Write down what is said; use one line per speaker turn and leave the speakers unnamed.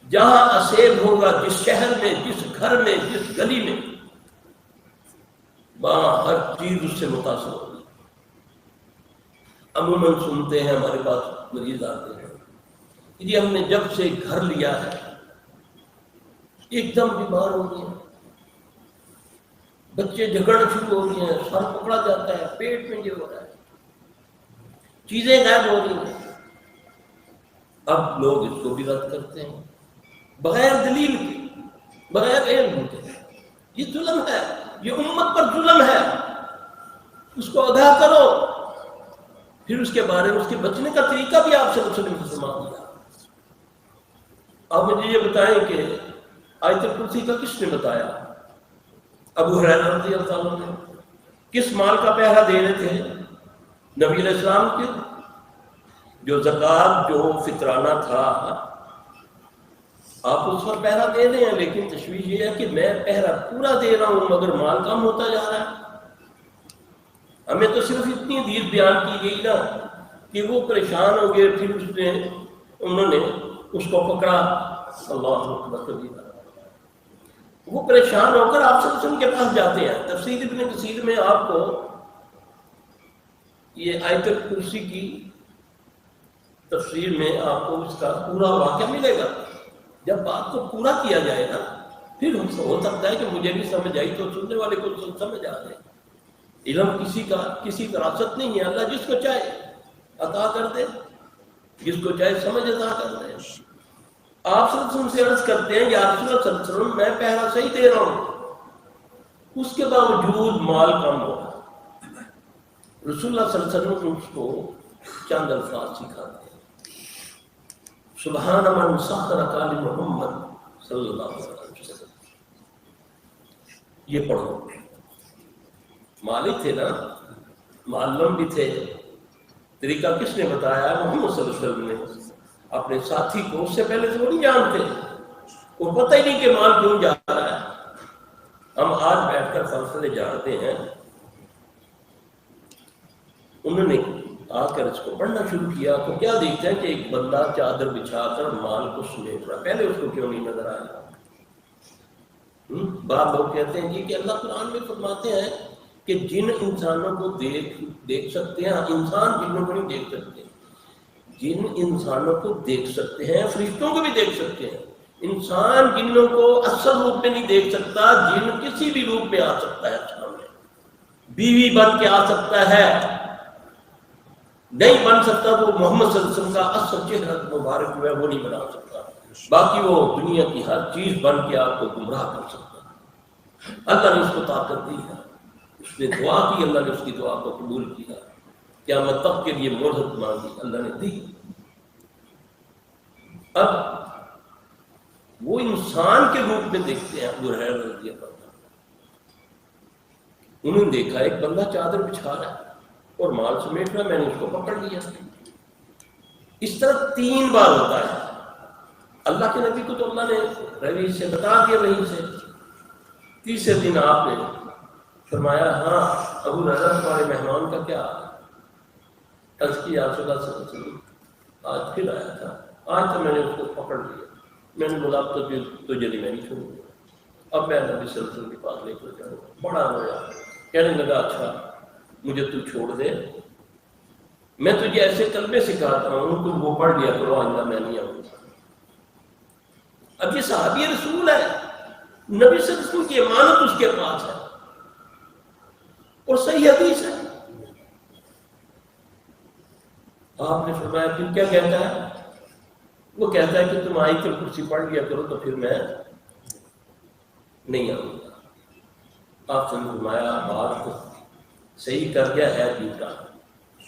جہاں اسیب ہوگا، جس شہر میں، جس گھر میں، جس گلی میں، وہاں ہر چیز اس سے متاثر ہوگی۔ عموماً سنتے ہیں ہمارے پاس مریض آتے ہیں کہ جی ہم نے جب سے گھر لیا ہے ایک دم بیمار ہو گئے ہیں، بچے جھگڑنا شروع ہو گئے ہیں، سر پکڑا جاتا ہے، پیٹ میں یہ ہو رہا ہے، چیزیں غائب ہو رہی ہیں۔ اب لوگ اس کو بھی رد کرتے ہیں بغیر دلیل کے، بغیر علم کے۔ یہ ظلم ہے، یہ امت پر ظلم ہے، اس کو ادا کرو۔ پھر اس کے بارے میں اس کے بچنے کا طریقہ بھی آپ سے وسلم نے فرما دیا۔ آپ مجھے یہ بتائیں کہ آیت الکرسی کا کس نے بتایا؟ ابو ہریرہ رضی اللہ عنہ نے۔ کس مال کا پہرا دے رہے تھے؟ نبی علیہ السلام کے۔ جو زکوٰۃ، جو فطرانہ تھا، آپ اس پر پہرا دے رہے ہیں، لیکن تشویش یہ ہے کہ میں پہرا پورا دے رہا ہوں مگر مال کم ہوتا جا رہا ہے۔ ہمیں تو صرف اتنی حدیث بیان کی گئی نا کہ وہ پریشان ہو گئے، پھر انہوں نے اس کو پکڑا۔ اللہ اکبر کبیرہ۔ وہ پریشان ہو کر آپ صلی اللہ علیہ وسلم کے پاس جاتے ہیں۔ تفسیر ابن کثیر میں آپ کو یہ آیت الکرسی کی تفسیر میں آپ کو اس کا پورا واقعہ ملے گا۔ جب بات کو پورا کیا جائے نا پھر ہو سکتا ہے کہ مجھے بھی سمجھ آئی تو سننے والے کو سمجھ آ جائے۔ علم کسی وراثت نہیں ہے، اللہ جس کو چاہے عطا کر دے، جس کو چاہے سمجھ عطا کر دے۔ آپ صلی اللہ علیہ وسلم سے عرض کرتے ہیں یا رسول اللہ صلی اللہ علیہ وسلم میں پہرا صحیح دے رہا ہوں، اس کے باوجود مال کم ہو رہا۔ رسول اللہ صلی اللہ علیہ وسلم اس کو چند الفاظ سکھاتے ہیں۔ سبحان من سخر قال محمد صلی اللہ علیہ وسلم۔ یہ پڑھو۔ مالک تھے نا، معلم بھی تھے، طریقہ کس نے بتایا؟ محمد صلی اللہ علیہ وسلم نے اپنے ساتھی کو۔ اس سے پہلے تو وہ نہیں جانتے، وہ پتہ ہی نہیں کہ مال کیوں جا رہا ہے۔ ہم آج بیٹھ کر فلسفے جانتے ہیں، انہوں نے آ کر اس کو پڑھنا شروع کیا تو کیا دیکھتے ہیں کہ ایک بندہ چادر بچھا کر مال کو سمیٹ رہا ہے۔ پہلے اس کو کیوں نہیں نظر آیا؟ بعض لوگ کہتے ہیں جی کہ اللہ قرآن میں فرماتے ہیں کہ جن انسانوں کو دیکھ سکتے ہیں، انسان جنوں کو نہیں دیکھ سکتے، جن انسانوں کو دیکھ سکتے ہیں فرشتوں کو بھی دیکھ سکتے ہیں۔ انسان جنوں کو اصل روپ میں نہیں دیکھ سکتا، جن کسی بھی روپ میں آ سکتا ہے سامنے، بیوی بن کے آ سکتا ہے، نہیں بن سکتا وہ محمد صلی اللہ علیہ وسلم کا اصل چہرہ مبارک جو ہے وہ نہیں بنا سکتا، باقی وہ دنیا کی ہر چیز بن کے آپ کو گمراہ کر سکتا ہے۔ اللہ نے اس کو طاقت دی ہے، اس نے دعا کی، اللہ نے اس کی دعا کو قبول کیا، قیامت تک کے لیے مہلت مانگی، اللہ نے دی۔ اب وہ انسان کے روپ میں دیکھتے ہیں ابو ہریرہ رضی اللہ عنہ۔ انہوں نے دیکھا ایک بندہ چادر بچھا رہا ہے اور مال سمیٹ رہا، میں نے اس کو پکڑ لیا۔ اس طرح 3 بار ہوتا ہے۔ اللہ کے نبی کو تو اللہ نے روی سے بتا دیا، وہی سے۔ تیسرے دن آپ نے فرمایا ہاں ابو ہریرہ تمہارے مہمان کا کیا عرض کیا؟ رسول اللہ صلی اللہ علیہ وسلم آج پھر آیا تھا، آج تو میں نے اس کو پکڑ لیا، میں نے بولا اب تو تجھے میں نہیں چھوڑوں گا، اب میں نبی صلی اللہ علیہ وسلم کے پاس لے کر جاؤں گا۔ بڑا رویا، کہنے لگا اچھا مجھے تو چھوڑ دے، میں تجھے ایسے کلمے سکھاتا ہوں تو وہ پڑھ لیا کرو، آئندہ میں نہیں آؤں گا۔ اب یہ صحابی رسول ہے، نبی صلی اللہ علیہ وسلم کی امانت اس کے پاس ہے اور صحیح حدیث ہے۔ آپ نے فرمایا پھر کیا کہتا ہے؟ وہ کہتا ہے کہ تم آیت الکرسی پڑھ لیا کرو تو پھر میں نہیں آؤں گا۔ آپ نے فرمایا بات صحیح کر گیا ہے جھوٹا۔